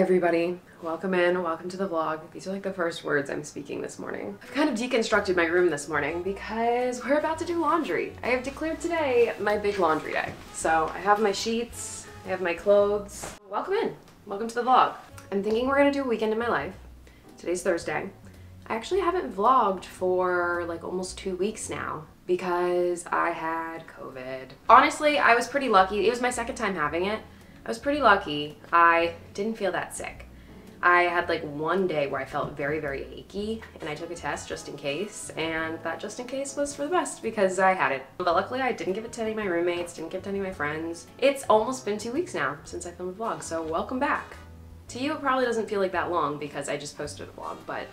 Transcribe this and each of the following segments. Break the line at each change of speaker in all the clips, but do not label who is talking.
everybody, welcome in, welcome to the vlog. These are like the first words I'm speaking this morning. I've kind of deconstructed my room this morning because we're about to do laundry. I have declared today my big laundry day. So I have my sheets, I have my clothes. Welcome in, welcome to the vlog. I'm thinking we're gonna do a weekend in my life. Today's Thursday. I actually haven't vlogged for like almost 2 weeks now because I had COVID. Honestly, I was pretty lucky. It was my second time having it. I was pretty lucky. I didn't feel that sick. I had like one day where I felt very, very achy and I took a test just in case, and that just in case was for the best because I had it. But luckily I didn't give it to any of my roommates, didn't give it to any of my friends. It's almost been 2 weeks now since I filmed a vlog, so welcome back. To you it probably doesn't feel like that long because I just posted a vlog, but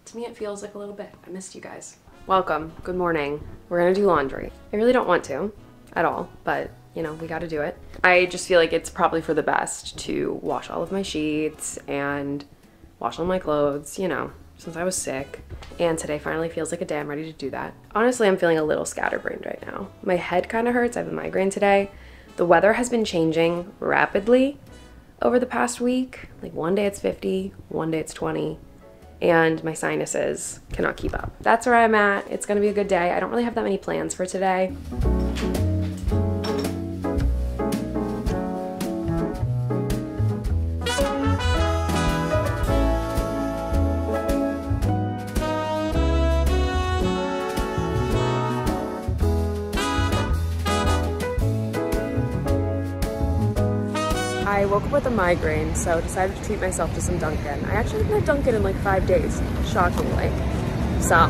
to me it feels like a little bit. I missed you guys. Welcome, good morning. We're gonna do laundry. I really don't want to at all, but you know, we gotta do it. I just feel like it's probably for the best to wash all of my sheets and wash all my clothes, you know, since I was sick. And today finally feels like a day I'm ready to do that. Honestly, I'm feeling a little scatterbrained right now. My head kind of hurts. I have a migraine today. The weather has been changing rapidly over the past week. Like one day it's 50, one day it's 20, and my sinuses cannot keep up. That's where I'm at. It's gonna be a good day. I don't really have that many plans for today. I woke up with a migraine, so decided to treat myself to some Dunkin'. I actually haven't had Dunkin' in like 5 days, shockingly. So,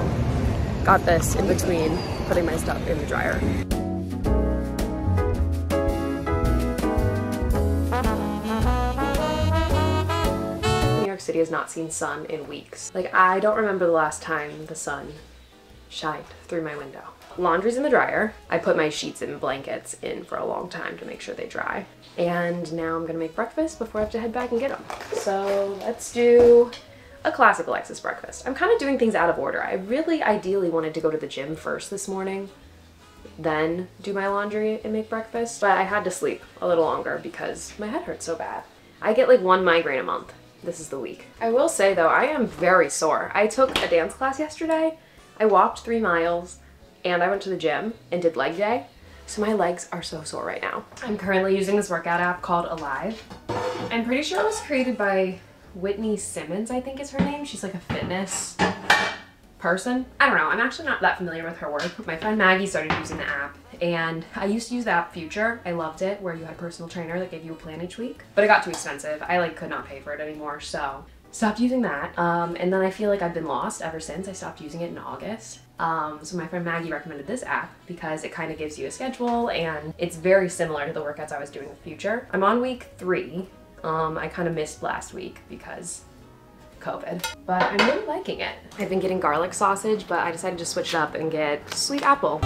got this in between putting my stuff in the dryer. New York City has not seen sun in weeks. Like, I don't remember the last time the sun shined through my window. Laundry's in the dryer. I put my sheets and blankets in for a long time to make sure they dry. And now I'm gonna make breakfast before I have to head back and get them. So let's do a classic Alexis breakfast. I'm kind of doing things out of order. I really ideally wanted to go to the gym first this morning, then do my laundry and make breakfast, but I had to sleep a little longer because my head hurts so bad. I get like 1 migraine a month. This is the week. I will say though, I am very sore. I took a dance class yesterday. I walked 3 miles and I went to the gym and did leg day. So my legs are so sore right now. I'm currently using this workout app called Alive. I'm pretty sure it was created by Whitney Simmons, I think is her name. She's like a fitness person. I don't know, I'm actually not that familiar with her work. My friend Maggie started using the app and I used to use the app Future. I loved it, where you had a personal trainer that gave you a plan each week. But it got too expensive. I like could not pay for it anymore, so stopped using that. And then I feel like I've been lost ever since. I stopped using it in August. So my friend Maggie recommended this app because it kind of gives you a schedule and it's very similar to the workouts I was doing with Future. I'm on week 3. I kind of missed last week because COVID, but I'm really liking it. I've been getting garlic sausage, but I decided to switch it up and get sweet apple.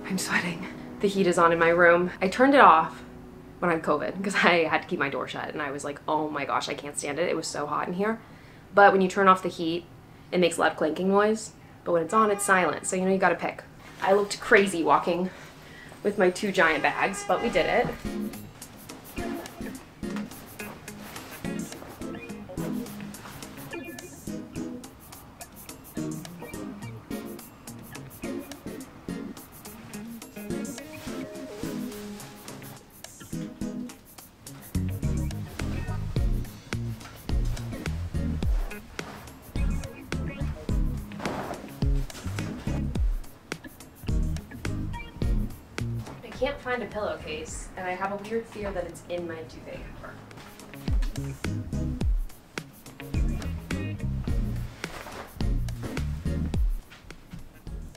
I'm sweating. The heat is on in my room. I turned it off when I had COVID because I had to keep my door shut and I was like, oh my gosh, I can't stand it. It was so hot in here. But when you turn off the heat, it makes a loud clanking noise. But when it's on, it's silent. So you know, you gotta pick. I looked crazy walking with my 2 giant bags, but we did it. I can't find a pillowcase, and I have a weird fear that it's in my duvet cover.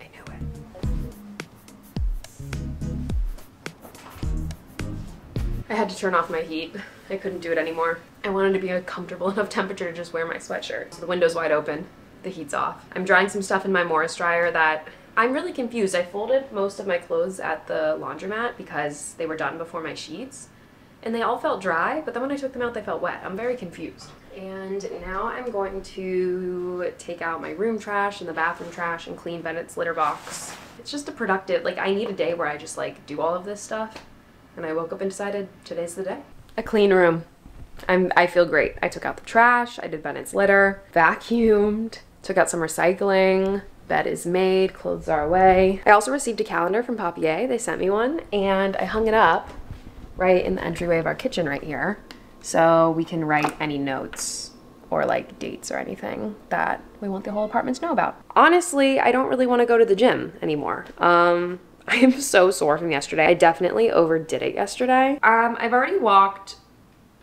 I knew it. I had to turn off my heat. I couldn't do it anymore. I wanted to be a comfortable enough temperature to just wear my sweatshirt. So the window's wide open, the heat's off. I'm drying some stuff in my Morris dryer that I'm really confused. I folded most of my clothes at the laundromat because they were done before my sheets. And they all felt dry, but then when I took them out, they felt wet. I'm very confused. And now I'm going to take out my room trash and the bathroom trash and clean Bennett's litter box. It's just a productive, like I need a day where I just like do all of this stuff. And I woke up and decided today's the day. A clean room. I feel great. I took out the trash, I did Bennett's litter, vacuumed, took out some recycling, bed is made, clothes are away. I also received a calendar from Papier. They sent me one and I hung it up right in the entryway of our kitchen right here so we can write any notes or like dates or anything that we want the whole apartment to know about. Honestly, I don't really want to go to the gym anymore. I am so sore from yesterday. I definitely overdid it yesterday. I've already walked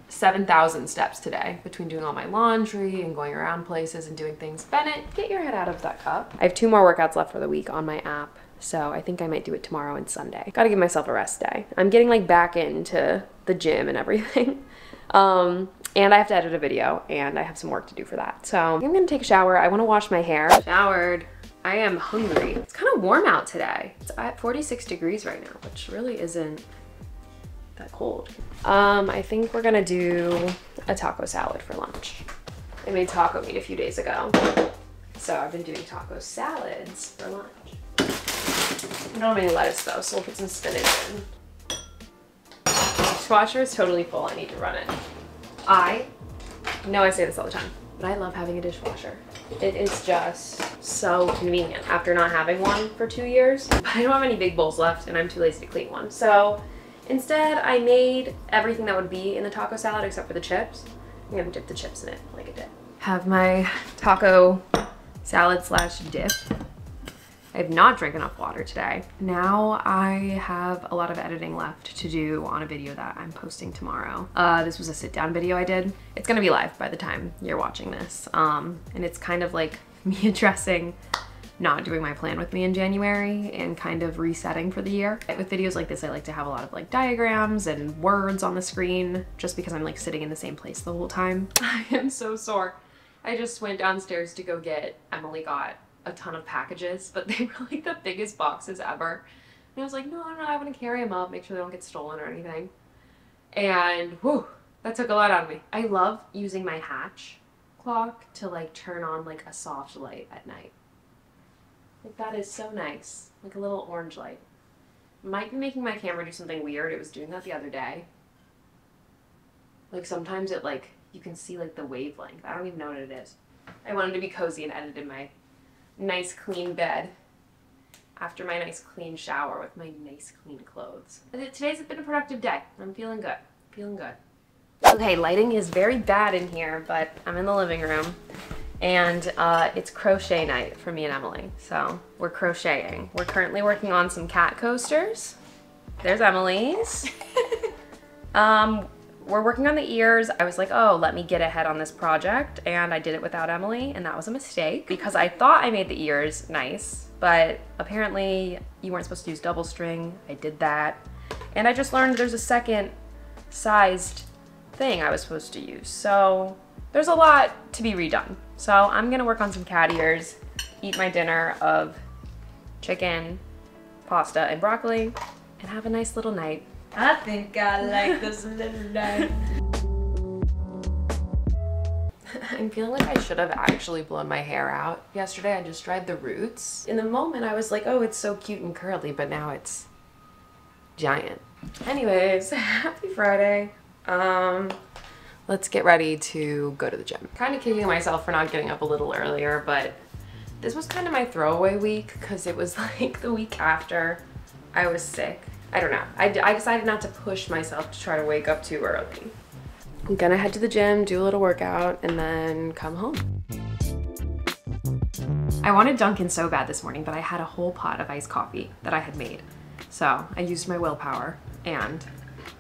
7,000 steps today between doing all my laundry and going around places and doing things. Bennett, get your head out of that cup. I have 2 more workouts left for the week on my app, so I think I might do it tomorrow and Sunday. Gotta give myself a rest day. I'm getting like back into the gym and everything. And I have to edit a video and I have some work to do for that. So I'm gonna take a shower. I wanna wash my hair. Showered. I am hungry. It's kind of warm out today. It's at 46 degrees right now, which really isn't that cold. I think we're gonna do a taco salad for lunch. I made taco meat a few days ago. So I've been doing taco salads for lunch. I don't have any lettuce though, so we'll put some spinach in. Dishwasher is totally full, I need to run it. I know I say this all the time, but I love having a dishwasher. It is just so convenient after not having one for 2 years. But I don't have any big bowls left and I'm too lazy to clean one. So instead, I made everything that would be in the taco salad except for the chips. I'm gonna dip the chips in it like a dip. Have my taco salad slash dip. I have not drank enough water today. Now I have a lot of editing left to do on a video that I'm posting tomorrow. This was a sit down video I did. It's gonna be live by the time you're watching this. And it's kind of like me addressing not doing my plan with me in January and kind of resetting for the year. With videos like this, I like to have a lot of like diagrams and words on the screen just because I'm like sitting in the same place the whole time. I am so sore. I just went downstairs to go get, Emily got a ton of packages, but they were like the biggest boxes ever. And I was like, no, I want to carry them up, make sure they don't get stolen or anything. And whew, that took a lot out of me. I love using my Hatch clock to like turn on like a soft light at night. Like that is so nice. Like a little orange light. Might be making my camera do something weird. It was doing that the other day. Like sometimes it like, you can see like the wavelength. I don't even know what it is. I wanted to be cozy and edited my nice clean bed after my nice clean shower with my nice clean clothes. Today's been a productive day. I'm feeling good. Feeling good. Okay, lighting is very bad in here, but I'm in the living room. And it's crochet night for me and Emily. So we're crocheting. We're currently working on some cat coasters. There's Emily's. We're working on the ears. I was like, oh, let me get ahead on this project. And I did it without Emily, and that was a mistake because I thought I made the ears nice, but apparently you weren't supposed to use double string. I did that. And I just learned there's a second sized thing I was supposed to use. So there's a lot to be redone. So I'm gonna work on some cat ears, eat my dinner of chicken, pasta, and broccoli, and have a nice little night. I think I like this little night. I'm feeling like I should have actually blown my hair out yesterday. I just dried the roots. In the moment, I was like, oh, it's so cute and curly, but now it's giant. Anyways, happy Friday. Let's get ready to go to the gym. Kind of kicking myself for not getting up a little earlier, but this was kind of my throwaway week because it was like the week after I was sick. I don't know. I decided not to push myself to try to wake up too early. I'm gonna head to the gym, do a little workout, and then come home. I wanted Dunkin' so bad this morning, but I had a whole pot of iced coffee that I had made. So I used my willpower and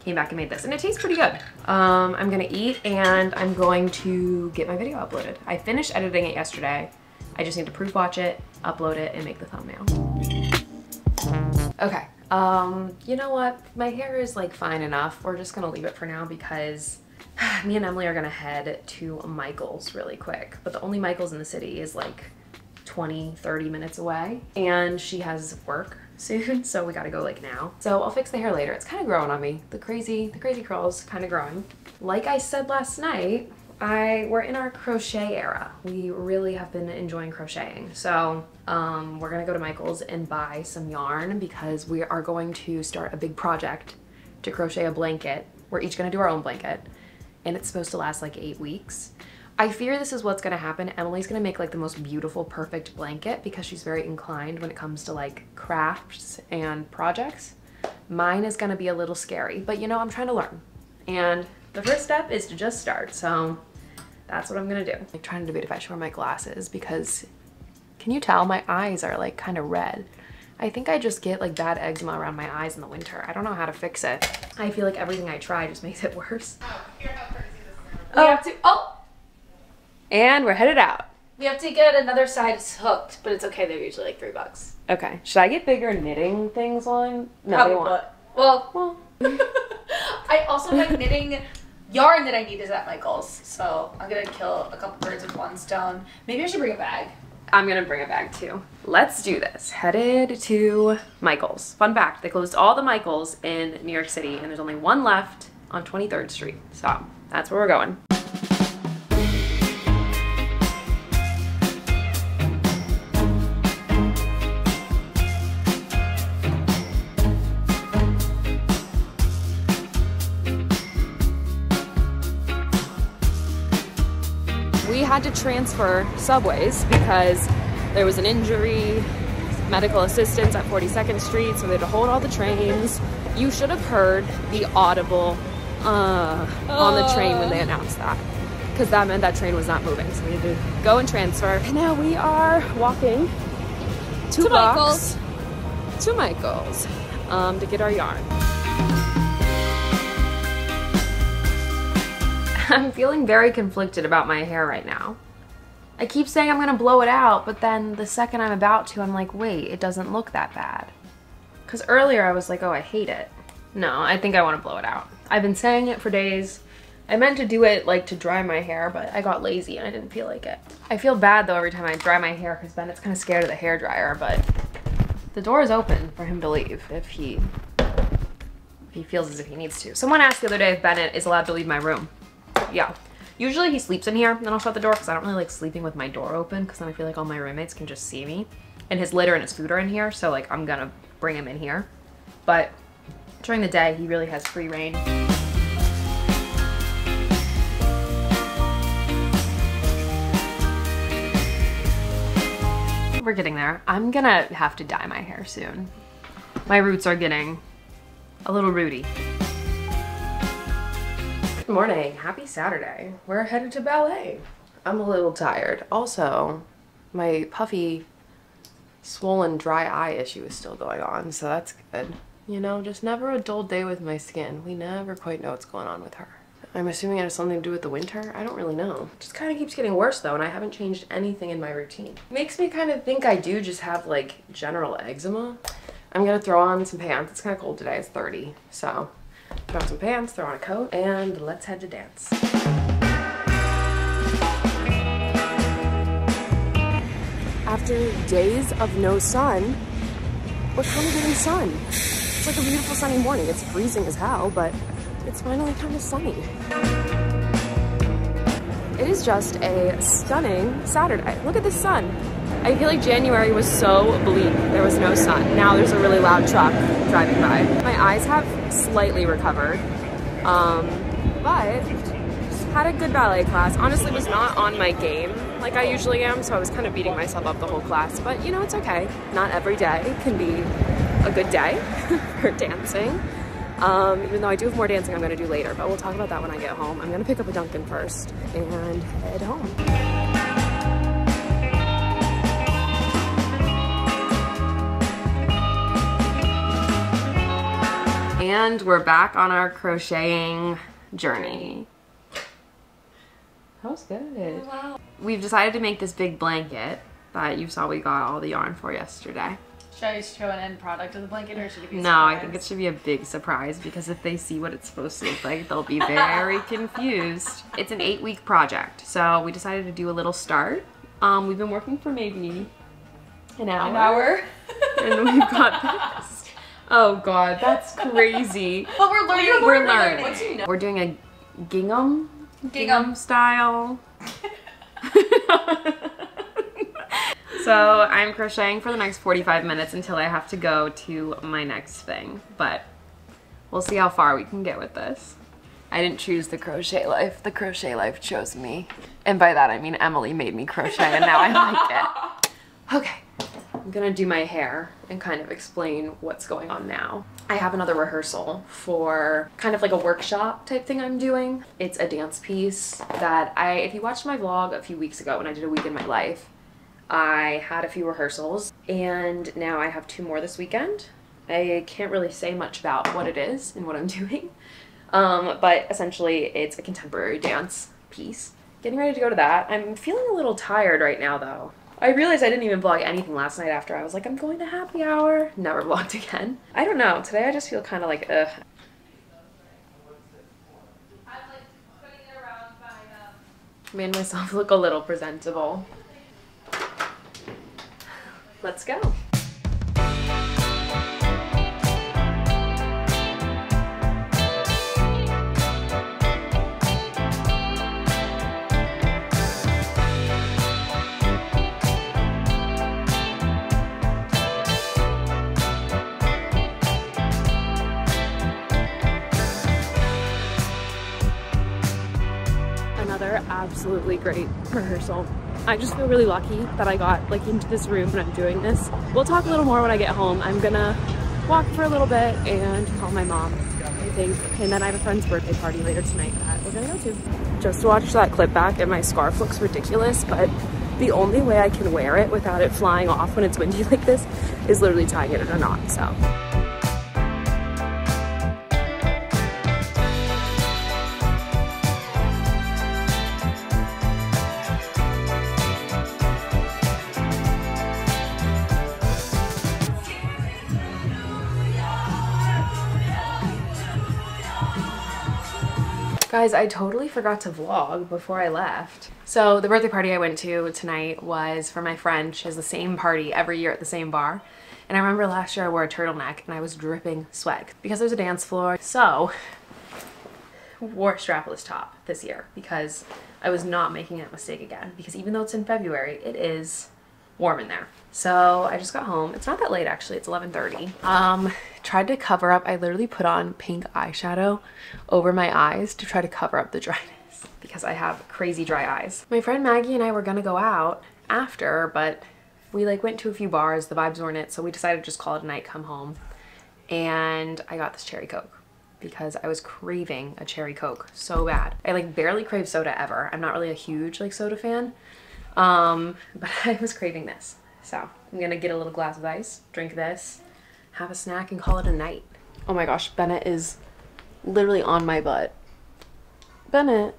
came back and made this, and it tastes pretty good. I'm gonna eat and I'm going to get my video uploaded. I finished editing it yesterday. I just need to proof watch it, upload it, and make the thumbnail. Okay, You know what? My hair is like fine enough. We're just gonna leave it for now because me and Emily are gonna head to Michael's really quick. But the only Michael's in the city is like 20-30 minutes away, and she has work soon, so we gotta go like now. So I'll fix the hair later. It's kind of growing on me. The crazy curls kind of growing. Like I said last night, we're in our crochet era. We really have been enjoying crocheting. So we're gonna go to Michael's and buy some yarn because we are going to start a big project to crochet a blanket. We're each gonna do our own blanket, and it's supposed to last like 8 weeks. I fear this is what's gonna happen. Emily's gonna make like the most beautiful, perfect blanket because she's very inclined when it comes to like crafts and projects. Mine is gonna be a little scary, but you know, I'm trying to learn. And the first step is to just start, so that's what I'm gonna do. I'm trying to debate if I should wear my glasses because, can you tell my eyes are like kind of red? I think I just get like bad eczema around my eyes in the winter. I don't know how to fix it. I feel like everything I try just makes it worse.
Oh, here, how crazy this is.
We have to, and we're headed out.
We have to get another side hooked, but it's okay. They're usually like $3.
Okay. Should I get bigger knitting things on? No,
probably
they won't.
Well. I also have knitting yarn that I need is at Michael's, so I'm gonna kill a couple birds with one stone. Maybe I should bring a bag.
I'm gonna bring a bag too. Let's do this. Headed to Michael's. Fun fact, they closed all the Michael's in New York City, and there's only one left on 23rd Street. So that's where we're going. We had to transfer subways because there was an injury, medical assistance at 42nd Street, so they had to hold all the trains. You should have heard the audible on the train when they announced that, because that meant that train was not moving. So we had to go and transfer. And now we are walking two blocks to Michael's to get our yarn. I'm feeling very conflicted about my hair right now. I keep saying I'm gonna blow it out, but then the second I'm about to, I'm like, wait, it doesn't look that bad. Because earlier I was like, oh, I hate it. No, I think I want to blow it out. I've been saying it for days. I meant to do it like to dry my hair, but I got lazy and I didn't feel like it. I feel bad though every time I dry my hair because Bennett's kind of scared of the hair dryer, but the door is open for him to leave if he feels as if he needs to. Someone asked the other day if Bennett is allowed to leave my room. Yeah. Usually he sleeps in here, then I'll shut the door because I don't really like sleeping with my door open because then I feel like all my roommates can just see me. And his litter and his food are in here, so like I'm gonna bring him in here. But during the day, he really has free reign. We're getting there. I'm gonna have to dye my hair soon. My roots are getting a little rooty. Good morning, happy Saturday. We're headed to ballet. I'm a little tired. Also, my puffy, swollen, dry eye issue is still going on, so that's good. You know, just never a dull day with my skin. We never quite know what's going on with her. I'm assuming it has something to do with the winter. I don't really know. It just kind of keeps getting worse though, and I haven't changed anything in my routine. Makes me kind of think I do just have like general eczema. I'm gonna throw on some pants. It's kind of cold today, it's 30, so. Throw on some pants, throw on a coat, and let's head to dance. After days of no sun, we're finally getting sun. It's like a beautiful sunny morning. It's freezing as hell, but it's finally kind of sunny. It is just a stunning Saturday. Look at the sun. I feel like January was so bleak. There was no sun. Now there's a really loud truck driving by. My eyes have slightly recovered, but had a good ballet class. Honestly, was not on my game like I usually am, so I was kind of beating myself up the whole class, but you know, it's okay. Not every day can be a good day for dancing. Even though I do have more dancing I'm gonna do later, but we'll talk about that when I get home. I'm gonna pick up a Dunkin' first and head home. And we're back on our crocheting journey. That was good.
Wow.
We've decided to make this big blanket that you saw we got all the yarn for yesterday.
Should I show an end product of the blanket, or should it be a
No,
surprise?
I think it should be a big surprise because if they see what it's supposed to look like, they'll be very confused. It's an 8-week project, so we decided to do a little start. We've been working for maybe an hour. And we've got this. Oh God, that's crazy.
But we're learning.
We're learning. We're doing a gingham style. So I'm crocheting for the next 45 minutes until I have to go to my next thing, but we'll see how far we can get with this. I didn't choose the crochet life. The crochet life chose me. And by that I mean Emily made me crochet and now I like it. Okay, I'm gonna do my hair and kind of explain what's going on now. I have another rehearsal for kind of like a workshop type thing I'm doing. It's a dance piece that if you watched my vlog a few weeks ago when I did a week in my life, I had a few rehearsals and now I have 2 more this weekend. I can't really say much about what it is and what I'm doing, but essentially it's a contemporary dance piece. Getting ready to go to that. I'm feeling a little tired right now though. I realized I didn't even vlog anything last night after I was like, I'm going to happy hour. Never vlogged again. I don't know, today I just feel kind of like, ugh. Made myself look a little presentable. Let's go. Another absolutely great rehearsal. I just feel really lucky that I got like into this room when I'm doing this. We'll talk a little more when I get home. I'm gonna walk for a little bit and call my mom, I think. And then I have a friend's birthday party later tonight that we're gonna go to. Just watched that clip back and my scarf looks ridiculous, but the only way I can wear it without it flying off when it's windy like this is literally tying it in a knot, so. Guys, I totally forgot to vlog before I left. So the birthday party I went to tonight was for my friend. She has the same party every year at the same bar. And I remember last year I wore a turtleneck and I was dripping sweat because there's a dance floor. So wore a strapless top this year because I was not making that mistake again, because even though it's in February, it is warm in there. So I just got home. It's not that late actually, it's 11:30. Tried to cover up, I literally put on pink eyeshadow over my eyes to try to cover up the dryness because I have crazy dry eyes. My friend Maggie and I were gonna go out after, but we like went to a few bars, the vibes weren't it, so we decided to just call it a night, come home. And I got this cherry Coke because I was craving a cherry Coke so bad. I like barely crave soda ever. I'm not really a huge like soda fan. But I was craving this. So I'm gonna get a little glass of ice, drink this, have a snack, and call it a night. Oh my gosh, Bennett is literally on my butt. Bennett.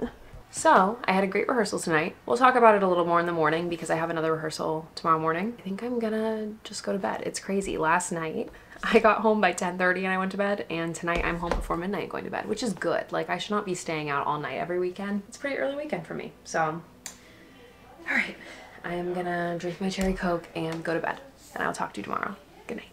So I had a great rehearsal tonight. We'll talk about it a little more in the morning because I have another rehearsal tomorrow morning. I think I'm gonna just go to bed. It's crazy. Last night I got home by 10:30 and I went to bed, and tonight I'm home before midnight going to bed, which is good. Like, I should not be staying out all night every weekend. It's a pretty early weekend for me. So all right, I am gonna drink my cherry Coke and go to bed, and I'll talk to you tomorrow. Good night.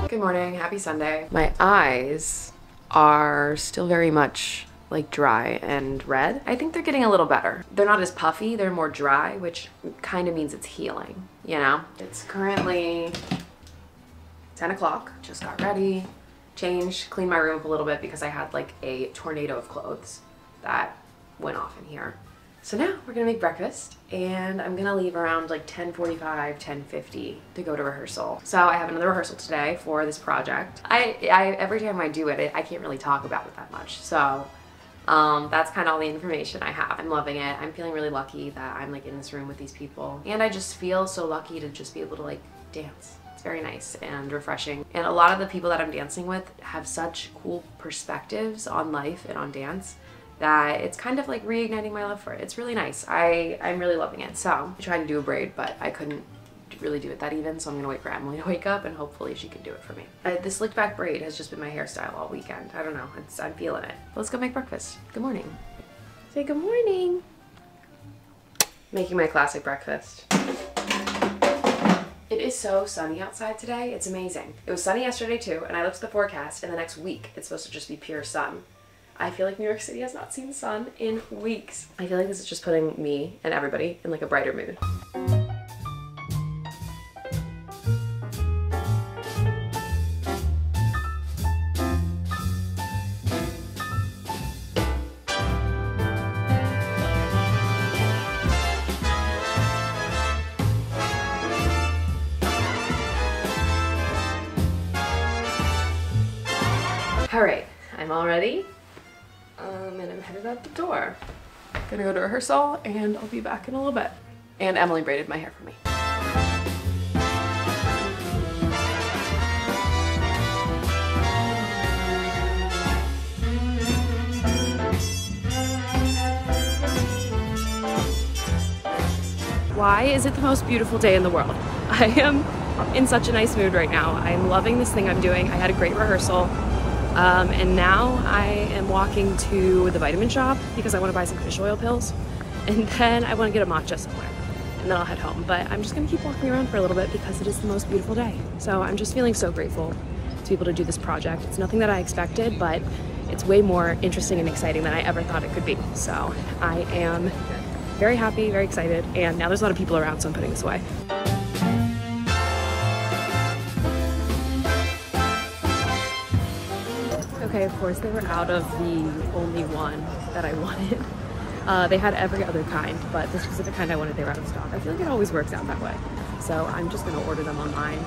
Good morning, happy Sunday. My eyes are still very much like dry and red. I think they're getting a little better. They're not as puffy, they're more dry, which kind of means it's healing, you know? It's currently 10 o'clock, just got ready, changed, cleaned my room up a little bit because I had like a tornado of clothes that went off in here. So now we're gonna make breakfast and I'm gonna leave around like 10:45, 10:50 to go to rehearsal. So I have another rehearsal today for this project. I every time I do it, I can't really talk about it that much. So that's kind of all the information I have. I'm loving it. I'm feeling really lucky that I'm like in this room with these people. And I just feel so lucky to just be able to like dance. It's very nice and refreshing. And a lot of the people that I'm dancing with have such cool perspectives on life and on dance that it's kind of like reigniting my love for it. It's really nice. I'm really loving it. So I tried to do a braid, but I couldn't really do it that even, so I'm gonna wait for Emily to wake up and hopefully she can do it for me. This slicked back braid has just been my hairstyle all weekend. I don't know, I'm feeling it. Let's go make breakfast. Good morning. Say good morning. Making my classic breakfast. It is so sunny outside today, it's amazing. It was sunny yesterday too, and I looked at the forecast and the next week it's supposed to just be pure sun. I feel like New York City has not seen sun in weeks. I feel like this is just putting me and everybody in like a brighter mood. All right, I'm all ready. And I'm headed out the door. Gonna go to rehearsal and I'll be back in a little bit. And Emily braided my hair for me. Why is it the most beautiful day in the world? I am in such a nice mood right now. I'm loving this thing I'm doing. I had a great rehearsal. And now I am walking to the vitamin shop because I want to buy some fish oil pills. And then I want to get a matcha somewhere. And then I'll head home. But I'm just going to keep walking around for a little bit because it is the most beautiful day. So I'm just feeling so grateful to be able to do this project. It's nothing that I expected, but it's way more interesting and exciting than I ever thought it could be. So I am very happy, very excited. And now there's a lot of people around, so I'm putting this away. Okay, of course they were out of the only one that I wanted. They had every other kind, but the specific kind I wanted, they were out of stock. I feel like it always works out that way. So I'm just gonna order them online.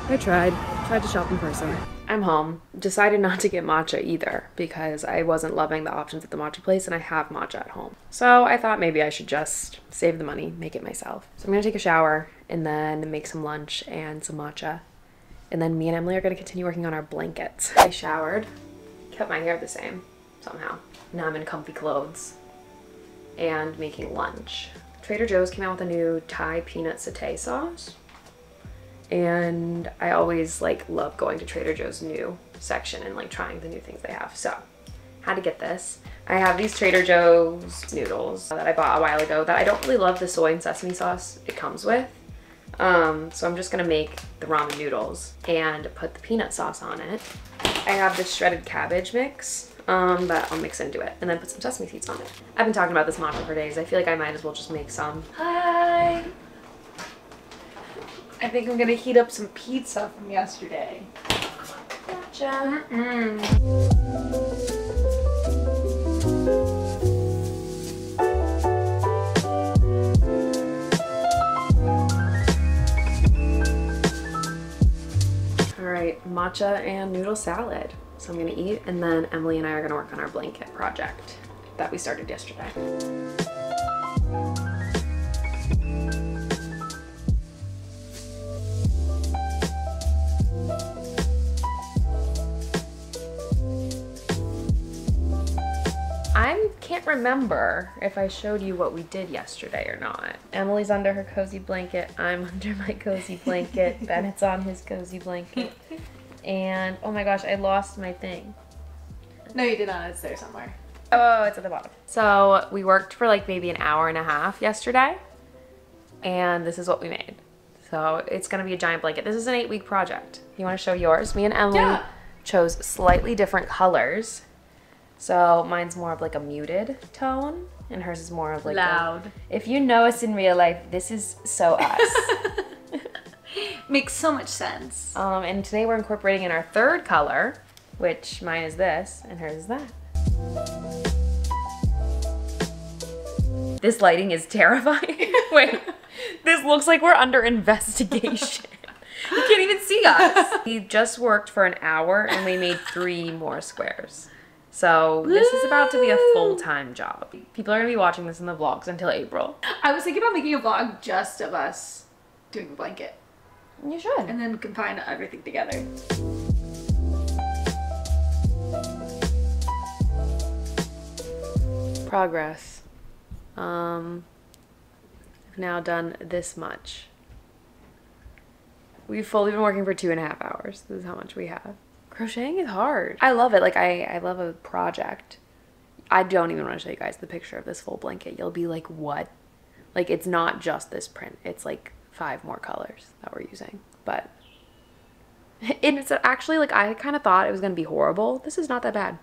I tried to shop in person. I'm home. Decided not to get matcha either because I wasn't loving the options at the matcha place and I have matcha at home. So I thought maybe I should just save the money, make it myself. So I'm gonna take a shower and then make some lunch and some matcha. And then me and Emily are gonna continue working on our blankets. I showered, kept my hair the same somehow. Now I'm in comfy clothes and making lunch. Trader Joe's came out with a new Thai peanut satay sauce. And I always like love going to Trader Joe's new section and like trying the new things they have. So had to get this. I have these Trader Joe's noodles that I bought a while ago that I don't really love the soy and sesame sauce it comes with. So I'm just gonna make the ramen noodles and put the peanut sauce on it. I have this shredded cabbage mix that I'll mix into it and then put some sesame seeds on it. I've been talking about this matcha for days. I feel like I might as well just make some. Hi!
I think I'm gonna heat up some pizza from yesterday.
Gotcha. Alright, matcha and noodle salad. So I'm gonna eat and then Emily and I are gonna work on our blanket project that we started yesterday. I can't remember if I showed you what we did yesterday or not. Emily's under her cozy blanket. I'm under my cozy blanket. Bennett's on his cozy blanket. And oh my gosh, I lost my thing.
No, you did not. It's there somewhere.
Oh, it's at the bottom. So we worked for like maybe an hour and a half yesterday. And this is what we made. So it's gonna be a giant blanket. This is an 8-week project. You wanna show yours? Me and Emily chose slightly different colors. So mine's more of like a muted tone, and hers is more of like
loud.
If you know us in real life, this is so us.
Makes so much sense.
And today we're incorporating in our third color, which mine is this and hers is that. This lighting is terrifying. Wait, this looks like we're under investigation. You can't even see us. We just worked for an hour and we made 3 more squares. So this is about to be a full-time job. People are gonna be watching this in the vlogs until April.
I was thinking about making a vlog just of us doing the blanket.
You should.
And then combine everything together.
Progress. I've now done this much. We've fully been working for 2.5 hours. This is how much we have. Crocheting is hard. I love it. Like I love a project. I don't even want to show you guys the picture of this full blanket. You'll be like, what? Like it's not just this print. It's like 5 more colors that we're using. But it's actually like I kind of thought it was going to be horrible. This is not that bad.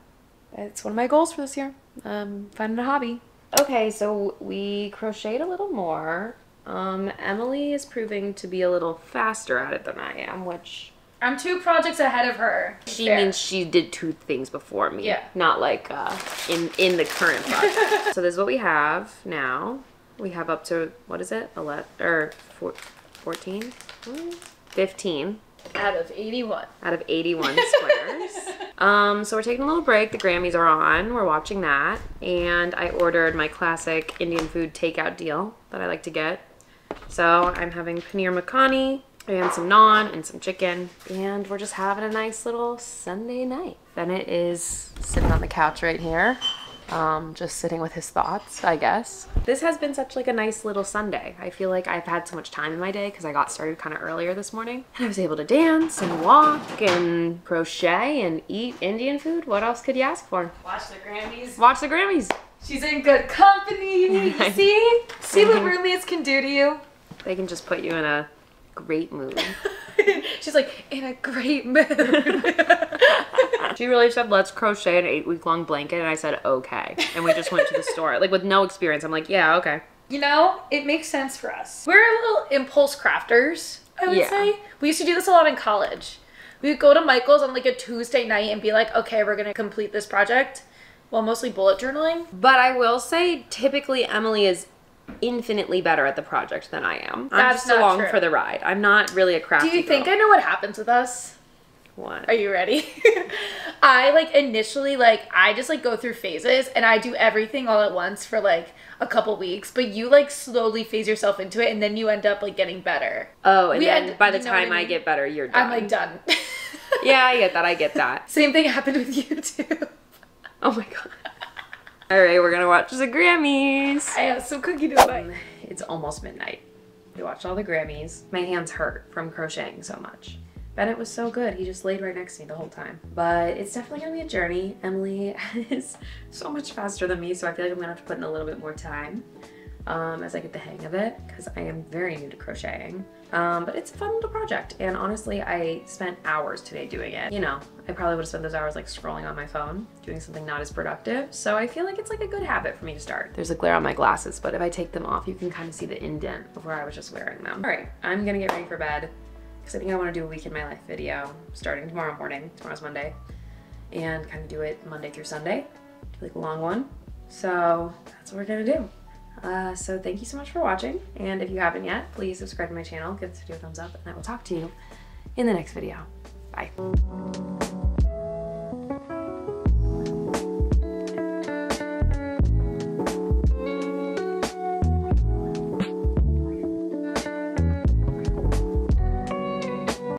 It's one of my goals for this year. Finding a hobby. Okay, so we crocheted a little more. Emily is proving to be a little faster at it than I am, which...
I'm 2 projects ahead of her.
She means she did 2 things before me.
Yeah.
Not like in the current project. So this is what we have now. We have up to, what is it? 11, or 14? 15.
Out of 81.
Out of 81 squares. So we're taking a little break. The Grammys are on. We're watching that. And I ordered my classic Indian food takeout deal that I like to get. So I'm having paneer makhani and some naan and some chicken. And we're just having a nice little Sunday night. Bennett is sitting on the couch right here. Just sitting with his thoughts, I guess. This has been such like a nice little Sunday. I feel like I've had so much time in my day because I got started kind of earlier this morning. And I was able to dance and walk and crochet and eat Indian food. What else could you ask for?
Watch the Grammys.
Watch the Grammys.
She's in good company. See? See what roommates can do to you?
They can just put you in a great mood.
She's like, in a great mood.
She really said, let's crochet an 8-week-long blanket, and I said, okay. And we just went to the store. Like, with no experience, I'm like, yeah, okay.
You know, it makes sense for us. We're little impulse crafters, I would say. We used to do this a lot in college. We would go to Michael's on like a Tuesday night and be like, okay, we're gonna complete this project. Well, mostly bullet journaling.
But I will say, typically, Emily is infinitely better at the project than I am. I'm just along for the ride. I'm not really a crafty
Do you think I know what happens with us?
What?
Are you ready? I like initially I just like go through phases and I do everything all at once for like a couple weeks, but you like slowly phase yourself into it and then you end up like getting better.
Oh, and then by the time I get better, you're done.
I'm like done.
Yeah, I get that.
Same thing happened with you too.
Oh my god. All right, we're gonna watch the Grammys.
I have some cookie to bite.
It's almost midnight. We watched all the Grammys. My hands hurt from crocheting so much. Bennett was so good. He just laid right next to me the whole time. But it's definitely gonna be a journey. Emily is so much faster than me, so I feel like I'm gonna have to put in a little bit more time as I get the hang of it, because I am very new to crocheting. But it's a fun little project, and honestly, I spent hours today doing it. You know, I probably would have spent those hours like scrolling on my phone, doing something not as productive, so I feel like it's like a good habit for me to start. There's a glare on my glasses, but if I take them off, you can kind of see the indent of where I was just wearing them. All right, I'm gonna get ready for bed, because I think I want to do a week in my life video starting tomorrow morning. Tomorrow's Monday. And kind of do it Monday through Sunday. Do like a long one. So that's what we're going to do. So thank you so much for watching. And if you haven't yet, please subscribe to my channel, give this video a thumbs up, and I will talk to you in the next video. Bye.